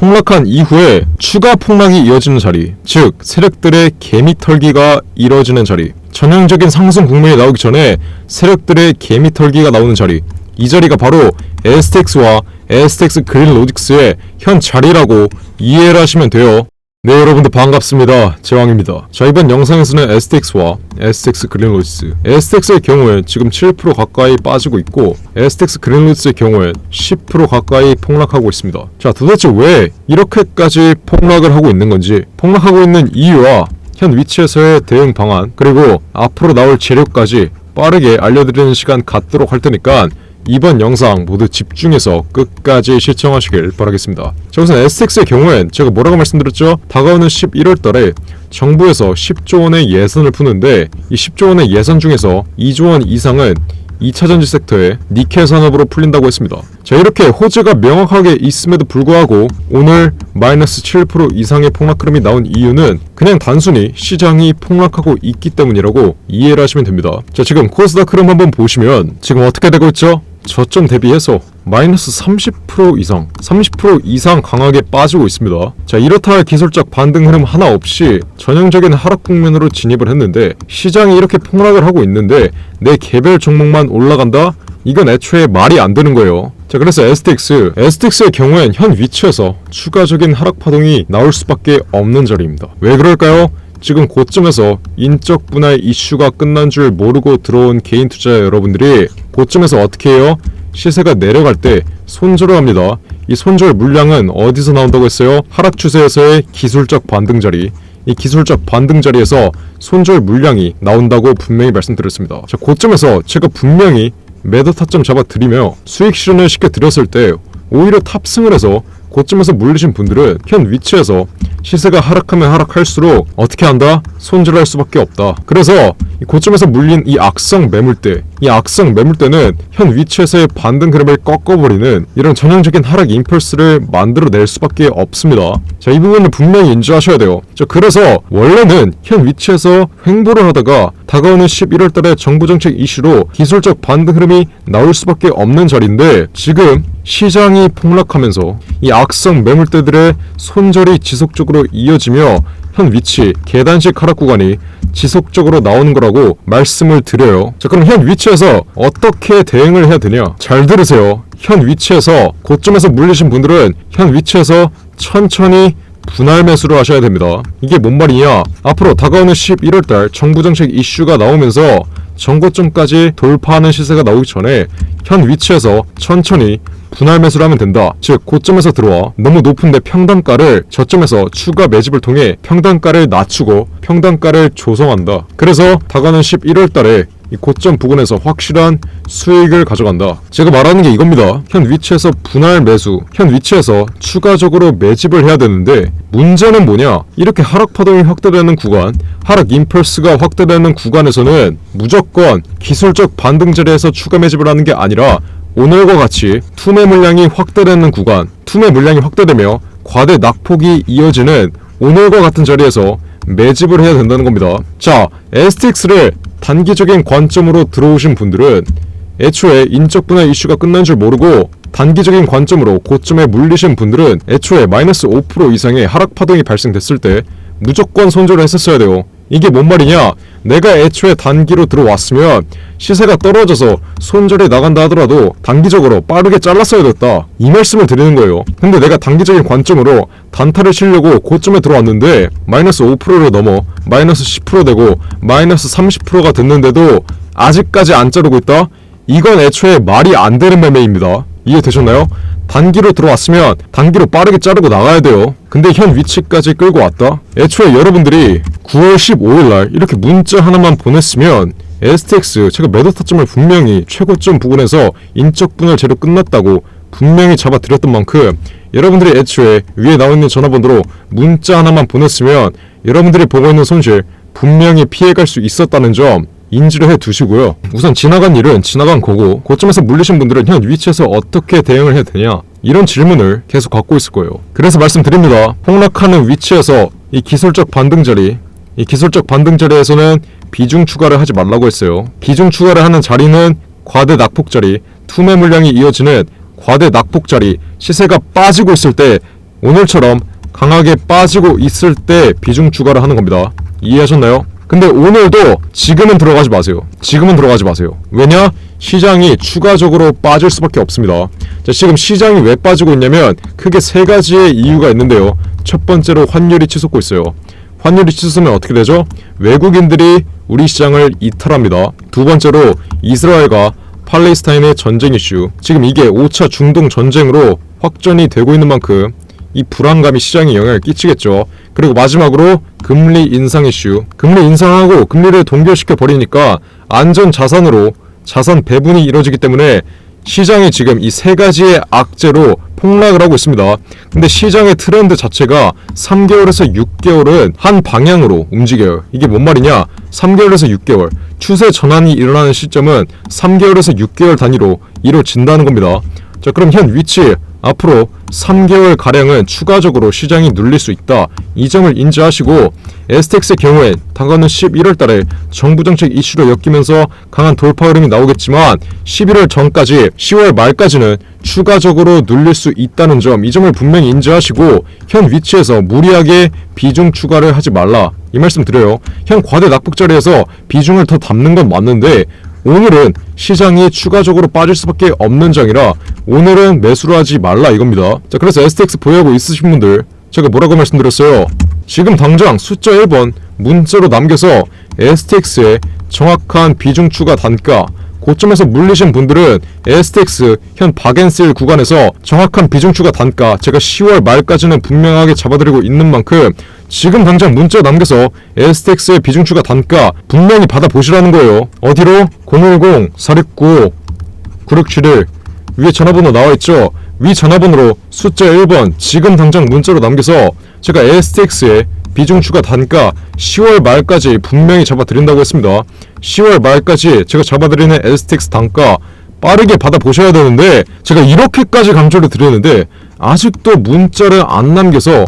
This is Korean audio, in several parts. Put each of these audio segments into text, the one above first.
폭락한 이후에 추가 폭락이 이어지는 자리, 즉 세력들의 개미털기가 이뤄지는 자리, 전형적인 상승 국면이 나오기 전에 세력들의 개미털기가 나오는 자리, 이 자리가 바로 STX와 STX 그린로직스의 현 자리라고 이해를 하시면 돼요. 네, 여러분들 반갑습니다. 제왕입니다. 자, 이번 영상에서는 STX와 STX 그린로직스, STX의 경우에 지금 7% 가까이 빠지고 있고 STX 그린로직스의 경우에 10% 가까이 폭락하고 있습니다. 자, 도대체 왜 이렇게까지 폭락을 하고 있는 건지, 폭락하고 있는 이유와 현 위치에서의 대응 방안, 그리고 앞으로 나올 재료까지 빠르게 알려드리는 시간 갖도록 할 테니까 이번 영상 모두 집중해서 끝까지 시청하시길 바라겠습니다. 자, 우선 STX의 경우엔 제가 뭐라고 말씀드렸죠? 다가오는 11월달에 정부에서 10조 원의 예산을 푸는데 이 10조 원의 예산 중에서 2조 원 이상은 2차전지 섹터의 니켈 산업으로 풀린다고 했습니다. 자, 이렇게 호재가 명확하게 있음에도 불구하고 오늘 마이너스 7% 이상의 폭락 흐름이 나온 이유는 그냥 단순히 시장이 폭락하고 있기 때문이라고 이해를 하시면 됩니다. 자, 지금 코스닥 흐름 한번 보시면 지금 어떻게 되고 있죠? 저점 대비해서 마이너스 30% 이상 강하게 빠지고 있습니다. 자, 이렇다 할 기술적 반등 흐름 하나 없이 전형적인 하락 국면으로 진입을 했는데 시장이 이렇게 폭락을 하고 있는데 내 개별 종목만 올라간다? 이건 애초에 말이 안 되는 거예요. 자, 그래서 STX의 경우엔 현 위치에서 추가적인 하락 파동이 나올 수밖에 없는 자리입니다. 왜 그럴까요? 지금 고점에서 인적 분할 이슈가 끝난 줄 모르고 들어온 개인 투자자 여러분들이 고점에서 어떻게 해요? 시세가 내려갈 때 손절을 합니다. 이 손절 물량은 어디서 나온다고 했어요? 하락 추세에서의 기술적 반등 자리, 이 기술적 반등 자리에서 손절 물량이 나온다고 분명히 말씀드렸습니다. 자, 고점에서 제가 분명히 매도 타점 잡아드리며 수익 실현을 시켜드렸을 때 오히려 탑승을 해서 고점에서 물리신 분들은 현 위치에서 시세가 하락하면 하락할수록 어떻게 한다? 손절할 수밖에 없다. 그래서 고점에서 물린 이 악성 매물대는 현 위치에서의 반등 흐름을 꺾어버리는 이런 전형적인 하락 임펄스를 만들어낼 수밖에 없습니다. 자, 이 부분을 분명히 인지하셔야 돼요. 자, 그래서 원래는 현 위치에서 횡보를 하다가 다가오는 11월달에 정부정책 이슈로 기술적 반등 흐름이 나올 수밖에 없는 자리인데 지금 시장이 폭락하면서 이 악성 매물대들의 손절이 지속적으로 이어지며 현 위치 계단식 하락 구간이 지속적으로 나오는 거라고 말씀을 드려요. 자, 그럼 현 위치에서 어떻게 대응을 해야 되냐? 잘 들으세요. 현 위치에서 고점에서 물리신 분들은 현 위치에서 천천히 분할 매수를 하셔야 됩니다. 이게 뭔 말이냐? 앞으로 다가오는 11월달 정부정책 이슈가 나오면서 전고점까지 돌파하는 시세가 나오기 전에 현 위치에서 천천히 분할 매수를 하면 된다. 즉 고점에서 들어와 너무 높은데 평단가를 저점에서 추가 매집을 통해 평단가를 낮추고 평단가를 조성한다. 그래서 다가오는 11월달에 이 고점 부근에서 확실한 수익을 가져간다. 제가 말하는 게 이겁니다. 현 위치에서 분할 매수, 현 위치에서 추가적으로 매집을 해야 되는데 문제는 뭐냐? 이렇게 하락 파동이 확대되는 구간, 하락 임펄스가 확대되는 구간에서는 무조건 기술적 반등 자리에서 추가 매집을 하는 게 아니라 오늘과 같이 투매 물량이 확대되는 구간, 투매 물량이 확대되며 과대 낙폭이 이어지는 오늘과 같은 자리에서 매집을 해야 된다는 겁니다. 자, STX를 단기적인 관점으로 들어오신 분들은 애초에 인적 분할 이슈가 끝난 줄 모르고 단기적인 관점으로 고점에 물리신 분들은 애초에 마이너스 5% 이상의 하락 파동이 발생됐을 때 무조건 손절을 했었어야 돼요. 이게 뭔 말이냐? 내가 애초에 단기로 들어왔으면 시세가 떨어져서 손절이 나간다 하더라도 단기적으로 빠르게 잘랐어야 됐다, 이 말씀을 드리는 거예요. 근데 내가 단기적인 관점으로 단타를 치려고 고점에 들어왔는데 마이너스 5%를 넘어 마이너스 10% 되고 마이너스 30%가 됐는데도 아직까지 안 자르고 있다? 이건 애초에 말이 안 되는 매매입니다. 이해되셨나요? 단기로 들어왔으면 단기로 빠르게 자르고 나가야 돼요. 근데 현 위치까지 끌고 왔다? 애초에 여러분들이 9월 15일날 이렇게 문자 하나만 보냈으면 STX 제가 매도 타점을 분명히 최고점 부근에서 인적 분할 제로 끝났다고 분명히 잡아드렸던 만큼 여러분들이 애초에 위에 나와있는 전화번호로 문자 하나만 보냈으면 여러분들이 보고 있는 손실 분명히 피해갈 수 있었다는 점 인지를 해두시고요. 우선 지나간 일은 지나간 거고 고점에서 물리신 분들은 현 위치에서 어떻게 대응을 해야 되냐, 이런 질문을 계속 갖고 있을 거예요. 그래서 말씀드립니다. 폭락하는 위치에서 이 기술적 반등 자리에서는 비중 추가를 하지 말라고 했어요. 비중 추가를 하는 자리는 과대 낙폭 자리, 투매 물량이 이어지는 과대 낙폭 자리, 시세가 빠지고 있을 때 오늘처럼 강하게 빠지고 있을 때 비중 추가를 하는 겁니다. 이해하셨나요? 근데 오늘도 지금은 들어가지 마세요. 지금은 들어가지 마세요. 왜냐? 시장이 추가적으로 빠질 수밖에 없습니다. 자, 지금 시장이 왜 빠지고 있냐면 크게 세 가지의 이유가 있는데요. 첫 번째로 환율이 치솟고 있어요. 환율이 치솟으면 어떻게 되죠? 외국인들이 우리 시장을 이탈합니다. 두 번째로 이스라엘과 팔레스타인의 전쟁 이슈. 지금 이게 5차 중동 전쟁으로 확전이 되고 있는 만큼 이 불안감이 시장에 영향을 끼치겠죠. 그리고 마지막으로 금리 인상 이슈. 금리 인상하고 금리를 동결시켜 버리니까 안전 자산으로 자산 배분이 이루어지기 때문에 시장이 지금 이 세 가지의 악재로 폭락을 하고 있습니다. 근데 시장의 트렌드 자체가 3개월에서 6개월은 한 방향으로 움직여요. 이게 뭔 말이냐? 3개월에서 6개월. 추세 전환이 일어나는 시점은 3개월에서 6개월 단위로 이루어진다는 겁니다. 자, 그럼 현 위치 앞으로 3개월 가량은 추가적으로 시장이 눌릴 수 있다. 이 점을 인지하시고 STX의 경우에 다가오는 11월 달에 정부 정책 이슈로 엮이면서 강한 돌파 흐름이 나오겠지만 11월 전까지 10월 말까지는 추가적으로 눌릴 수 있다는 점, 이 점을 분명히 인지하시고 현 위치에서 무리하게 비중 추가를 하지 말라. 이 말씀 드려요. 현 과대 낙폭 자리에서 비중을 더 담는 건 맞는데 오늘은 시장이 추가적으로 빠질 수밖에 없는 장이라 오늘은 매수를 하지 말라 이겁니다. 자, 그래서 STX 보유하고 있으신 분들 제가 뭐라고 말씀드렸어요? 지금 당장 숫자 1번 문자로 남겨서 STX의 정확한 비중 추가 단가, 고점에서 물리신 분들은 STX 현 박앤셀 구간에서 정확한 비중 추가 단가 제가 10월 말까지는 분명하게 잡아드리고 있는 만큼 지금 당장 문자 남겨서 STX의 비중 추가 단가 분명히 받아보시라는 거예요. 어디로? 010-4695-9671 위에 전화번호 나와있죠? 위 전화번호로 숫자 1번 지금 당장 문자로 남겨서 제가 STX의 비중 추가 단가 10월 말까지 분명히 잡아드린다고 했습니다. 10월 말까지 제가 잡아드리는 STX 단가 빠르게 받아보셔야 되는데 제가 이렇게까지 강조를 드렸는데 아직도 문자를 안 남겨서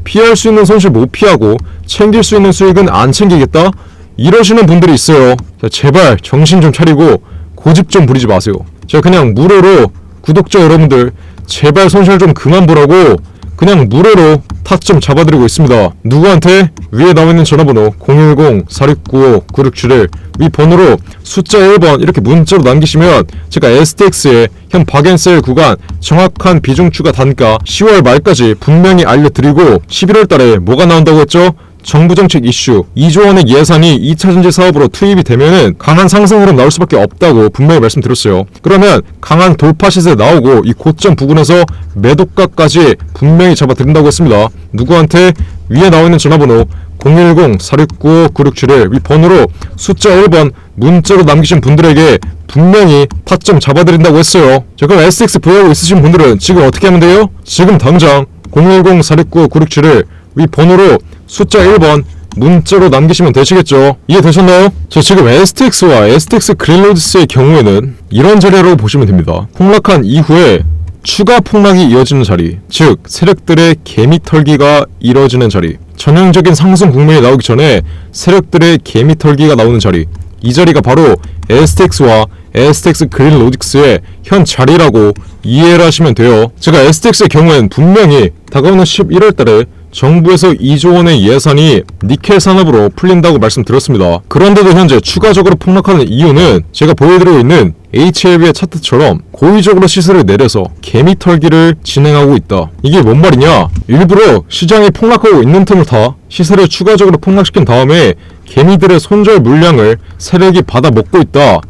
피할 수 있는 손실 못 피하고 챙길 수 있는 수익은 안 챙기겠다? 이러시는 분들이 있어요. 자, 제발 정신 좀 차리고 고집 좀 부리지 마세요. 제가 그냥 무료로 구독자 여러분들 제발 손실 좀 그만 보라고 그냥 무료로 타점 잡아드리고 있습니다. 누구한테? 위에 나와있는 전화번호 010-4695-9671 위 번호로 숫자 1번 이렇게 문자로 남기시면 제가 STX의 현 박앤셀 구간 정확한 비중 추가 단가 10월 말까지 분명히 알려드리고 11월 달에 뭐가 나온다고 했죠? 정부 정책 이슈 2조 원의 예산이 2차 전지 사업으로 투입이 되면은 강한 상승 흐름 나올 수밖에 없다고 분명히 말씀드렸어요. 그러면 강한 돌파 시세 나오고 이 고점 부근에서 매도가까지 분명히 잡아드린다고 했습니다. 누구한테? 위에 나와있는 전화번호 010-4695-9671 위 번호로 숫자 1번 문자로 남기신 분들에게 분명히 타점 잡아드린다고 했어요. 자, 그럼 STX 보유하고 있으신 분들은 지금 어떻게 하면 돼요? 지금 당장 010-4695-9671 위 번호로 숫자 1번 문자로 남기시면 되시겠죠. 이해되셨나요? 자, 지금 STX와 STX 그린로드스의 경우에는 이런 자리라고 보시면 됩니다. 폭락한 이후에 추가 폭락이 이어지는 자리, 즉 세력들의 개미 털기가 이뤄지는 자리, 전형적인 상승 국면이 나오기 전에 세력들의 개미 털기가 나오는 자리, 이 자리가 바로 STX와 STX 그린로직스의 현 자리라고 이해를 하시면 돼요. 제가 STX의 경우엔 분명히 다가오는 11월 달에 정부에서 2조 원의 예산이 니켈 산업으로 풀린다고 말씀드렸습니다. 그런데도 현재 추가적으로 폭락하는 이유는 제가 보여드리고 있는 HLB의 차트처럼 고의적으로 시세를 내려서 개미 털기를 진행하고 있다. 이게 뭔 말이냐? 일부러 시장이 폭락하고 있는 틈을 타 시세를 추가적으로 폭락시킨 다음에 개미들의 손절 물량을 세력이 받아먹고 있다.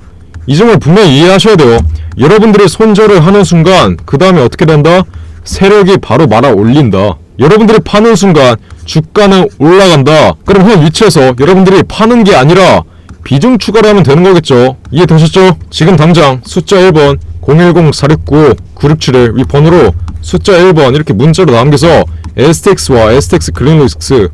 이 점을 분명히 이해하셔야 돼요. 여러분들이 손절을 하는 순간 그 다음에 어떻게 된다? 세력이 바로 말아 올린다. 여러분들이 파는 순간 주가는 올라간다. 그럼 현 위치에서 여러분들이 파는 게 아니라 비중 추가를 하면 되는 거겠죠. 이해되셨죠? 지금 당장 숫자 1번 010-4695-9671 위 번호로 숫자 1번 이렇게 문자로 남겨서 STX와 STX 그린로직스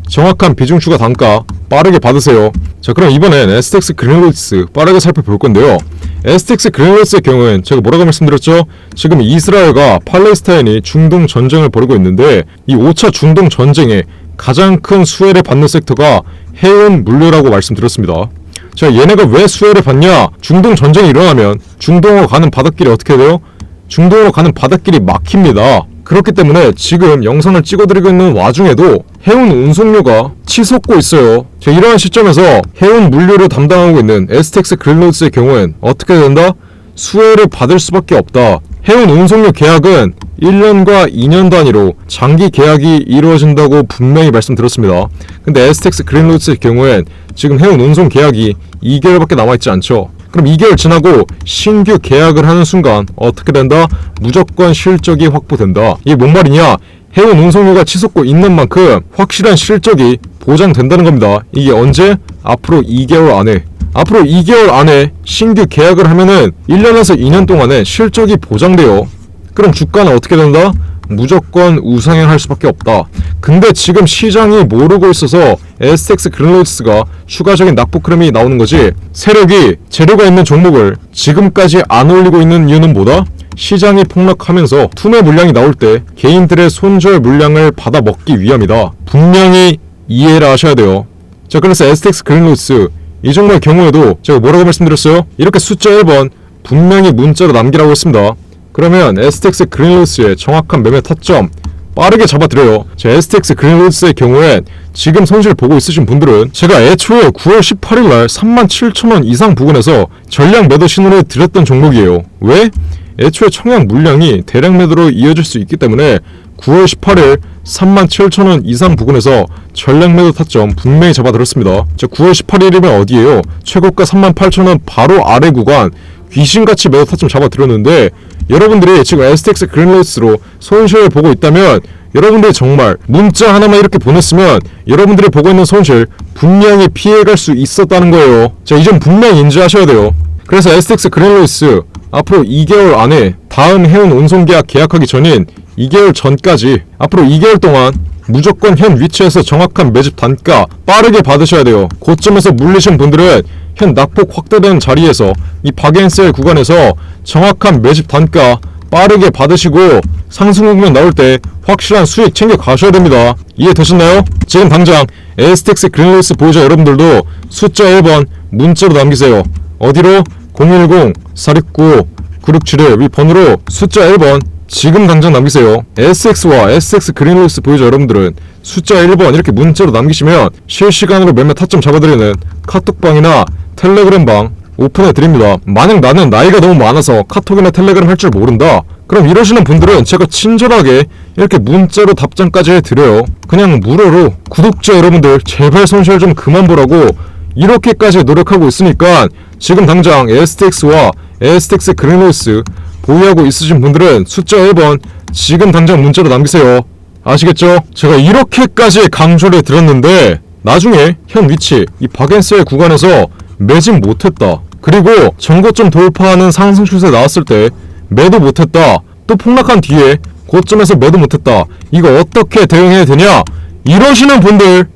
정확한 비중 추가 단가 빠르게 받으세요. 자, 그럼 이번엔 STX 그린로직스 빠르게 살펴볼 건데요. STX 그린로직스의 경우엔 제가 뭐라고 말씀드렸죠? 지금 이스라엘과 팔레스타인이 중동 전쟁을 벌이고 있는데 이 5차 중동 전쟁에 가장 큰 수혜를 받는 섹터가 해운 물류라고 말씀드렸습니다. 자, 얘네가 왜 수혜를 받냐? 중동 전쟁이 일어나면 중동으로 가는 바닷길이 어떻게 돼요? 중동으로 가는 바닷길이 막힙니다. 그렇기 때문에 지금 영상을 찍어드리고 있는 와중에도 해운 운송료가 치솟고 있어요. 자, 이러한 시점에서 해운 물류를 담당하고 있는 STX 그린로드스의 경우엔 어떻게 된다? 수혜를 받을 수밖에 없다. 해운 운송료 계약은 1년과 2년 단위로 장기 계약이 이루어진다고 분명히 말씀드렸습니다. 근데 STX 그린로드스의 경우엔 지금 해운 운송 계약이 2개월밖에 남아있지 않죠. 그럼 2개월 지나고 신규 계약을 하는 순간 어떻게 된다? 무조건 실적이 확보된다. 이게 뭔 말이냐? 해운 운송료가 치솟고 있는 만큼 확실한 실적이 보장된다는 겁니다. 이게 언제? 앞으로 2개월 안에. 앞으로 2개월 안에 신규 계약을 하면은 1년에서 2년 동안에 실적이 보장돼요. 그럼 주가는 어떻게 된다? 무조건 우상향할 수밖에 없다. 근데 지금 시장이 모르고 있어서 STX 그린로드스가 추가적인 낙폭 흐름이 나오는 거지, 세력이 재료가 있는 종목을 지금까지 안 올리고 있는 이유는 뭐다? 시장이 폭락하면서 투매 물량이 나올 때 개인들의 손절 물량을 받아 먹기 위함이다. 분명히 이해를 하셔야 돼요. 자, 그래서 STX 그린로드스 이 종목의 경우에도 제가 뭐라고 말씀드렸어요? 이렇게 숫자 1번 분명히 문자로 남기라고 했습니다. 그러면 STX 그린로드스의 정확한 매매 타점 빠르게 잡아드려요. 제 STX 그린로드스의 경우엔 지금 손실 보고 있으신 분들은 제가 애초에 9월 18일날 37,000원 이상 부근에서 전량 매도 신호를 드렸던 종목이에요. 왜? 애초에 청약 물량이 대량 매도로 이어질 수 있기 때문에 9월 18일 37,000원 이상 부근에서 전량 매도 타점 분명히 잡아들었습니다. 자, 9월 18일이면 어디예요? 최고가 38,000원 바로 아래 구간 귀신같이 매도 타점 잡아들었는데, 여러분들이 지금 STX 그린로드스로 손실을 보고 있다면 여러분들이 정말 문자 하나만 이렇게 보냈으면 여러분들이 보고 있는 손실 분명히 피해갈 수 있었다는 거예요. 자, 이 점 분명히 인지하셔야 돼요. 그래서 STX 그린로드스 앞으로 2개월 안에 다음 해운 운송계약 계약하기 전인 2개월 전까지 앞으로 2개월 동안 무조건 현 위치에서 정확한 매집 단가 빠르게 받으셔야 돼요. 고점에서 물리신 분들은 현 낙폭 확대되는 자리에서 이 박앤셀 구간에서 정확한 매집 단가 빠르게 받으시고 상승 국면 나올 때 확실한 수익 챙겨 가셔야 됩니다. 이해되셨나요? 지금 당장 STX 그린로드스 보유자 여러분들도 숫자 1번 문자로 남기세요. 어디로? 010-469-9671 위 번호로 숫자 1번 지금 당장 남기세요. SX와 STX 그린로드스 보유자 여러분들은 숫자 1번 이렇게 문자로 남기시면 실시간으로 매매 타점 잡아드리는 카톡방이나 텔레그램방 오픈해드립니다. 만약 나는 나이가 너무 많아서 카톡이나 텔레그램 할 줄 모른다, 그럼 이러시는 분들은 제가 친절하게 이렇게 문자로 답장까지 해드려요. 그냥 무료로 구독자 여러분들 제발 손실 좀 그만 보라고 이렇게까지 노력하고 있으니까 지금 당장 STX와 STX 그린로드스 보유하고 있으신 분들은 숫자 1번 지금 당장 문자로 남기세요. 아시겠죠? 제가 이렇게까지 강조를 드렸는데 나중에 현 위치 이 박앤셀 구간에서 매집 못했다, 그리고 전고점 돌파하는 상승 추세 나왔을 때 매도 못했다, 또 폭락한 뒤에 고점에서 매도 못했다, 이거 어떻게 대응해야 되냐, 이러시는 분들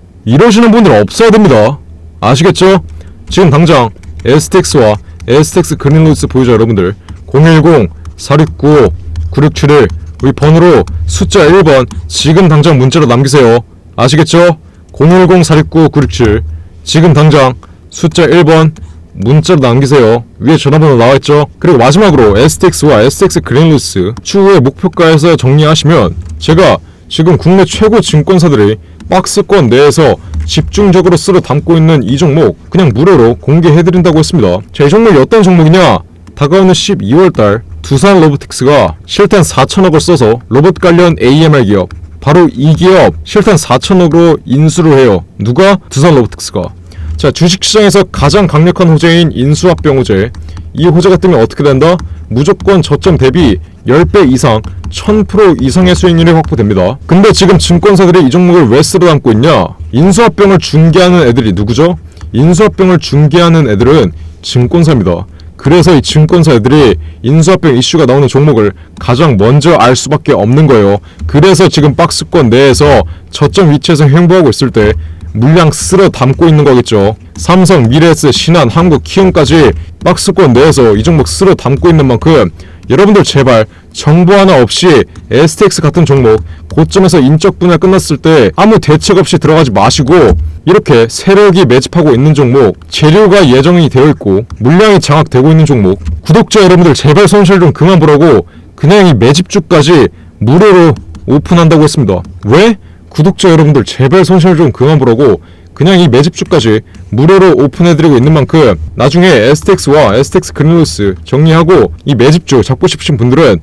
없어야 됩니다. 아시겠죠? 지금 당장 STX와 STX 그린로드스 보유자 여러분들 010-469-9671 우리 번호로 숫자 1번 지금 당장 문자로 남기세요. 아시겠죠? 010-469-9671 지금 당장 숫자 1번 문자로 남기세요. 위에 전화번호 나와있죠? 그리고 마지막으로 STX와 STX 그린로드스 추후의 목표가에서 정리하시면 제가 지금 국내 최고 증권사들이 박스권 내에서 집중적으로 쓸어 담고 있는 이 종목 그냥 무료로 공개해드린다고 했습니다. 자, 이 종목이 어떤 종목이냐? 다가오는 12월달 두산 로보틱스가 실탄 4천억을 써서 로봇 관련 AMR 기업 바로 이 기업 실탄 4천억으로 인수를 해요. 누가? 두산 로보틱스가. 자, 주식시장에서 가장 강력한 호재인 인수합병 호재, 이 호재가 뜨면 어떻게 된다? 무조건 저점 대비 10배 이상 1000% 이상의 수익률이 확보됩니다. 근데 지금 증권사들이 이 종목을 왜 쓸어 담고 있냐? 인수합병을 중개하는 애들이 누구죠? 인수합병을 중개하는 애들은 증권사입니다. 그래서 이 증권사 애들이 인수합병 이슈가 나오는 종목을 가장 먼저 알 수밖에 없는 거예요. 그래서 지금 박스권 내에서 저점 위치에서 횡보하고 있을 때 물량 쓸어 담고 있는 거겠죠. 삼성, 미래에스, 신한, 한국, 키움까지 박스권 내에서 이 종목 쓸어 담고 있는 만큼 여러분들 제발 정보 하나 없이 STX 같은 종목 고점에서 인적 분할 끝났을 때 아무 대책 없이 들어가지 마시고 이렇게 세력이 매집하고 있는 종목, 재료가 예정이 되어 있고 물량이 장악되고 있는 종목, 구독자 여러분들 제발 손실 좀 그만 보라고 그냥 이 매집주까지 무료로 오픈한다고 했습니다. 왜? 구독자 여러분들 제발 손실 좀 그만 보라고 그냥 이 매집주까지 무료로 오픈해드리고 있는 만큼 나중에 STX와 STX 그린루스 정리하고 이 매집주 잡고 싶으신 분들은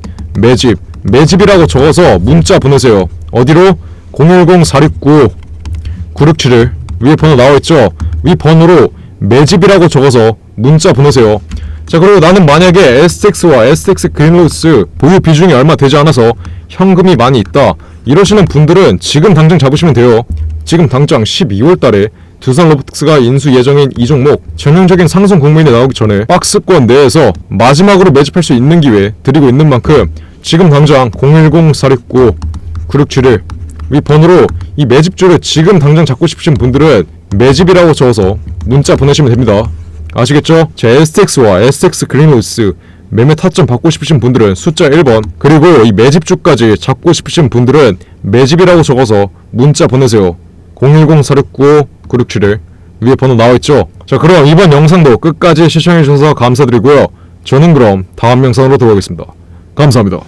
매집이라고 적어서 문자 보내세요. 어디로? 010-469-9671 위에 번호 나와있죠? 위 번호로 매집이라고 적어서 문자 보내세요. 자, 그리고 나는 만약에 STX와 STX 그린루스 보유 비중이 얼마 되지 않아서 현금이 많이 있다 이러시는 분들은 지금 당장 잡으시면 돼요. 지금 당장 12월달에 두산로보틱스가 인수 예정인 이 종목 전형적인 상승 국면이 나오기 전에 박스권 내에서 마지막으로 매집할 수 있는 기회 드리고 있는 만큼 지금 당장 010-469-9671 위 번호로 이 매집주를 지금 당장 잡고 싶으신 분들은 매집이라고 적어서 문자 보내시면 됩니다. 아시겠죠? 제 STX와 STX 그린루스 매매 타점 받고 싶으신 분들은 숫자 1번 그리고 이 매집주까지 잡고 싶으신 분들은 매집이라고 적어서 문자 보내세요. 010-469-9671 위에 번호 나와있죠? 자, 그럼 이번 영상도 끝까지 시청해주셔서 감사드리고요. 저는 그럼 다음 영상으로 돌아오겠습니다. 감사합니다.